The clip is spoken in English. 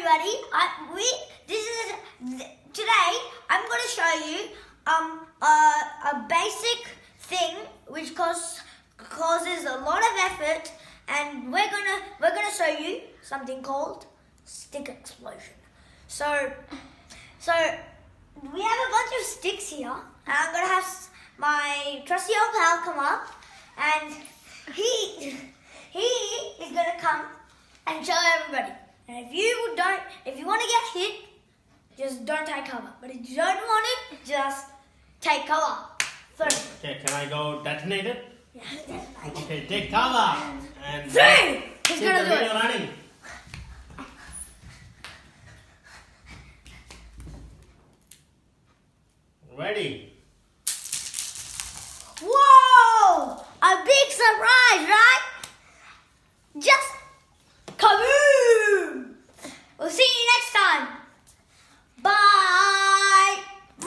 everybody. Today I'm going to show you a basic thing which causes a lot of effort, and we're gonna show you something called stick explosion. So we have a bunch of sticks here, and I'm gonna have my trusty old pal come up, and he is gonna come and show everybody. And if you want to get hit, just don't take cover. But if you don't want it, just take cover. Okay, can I go detonate it? Yeah, detonate. Okay, take cover. And 3. He's gonna do it. Running. Ready.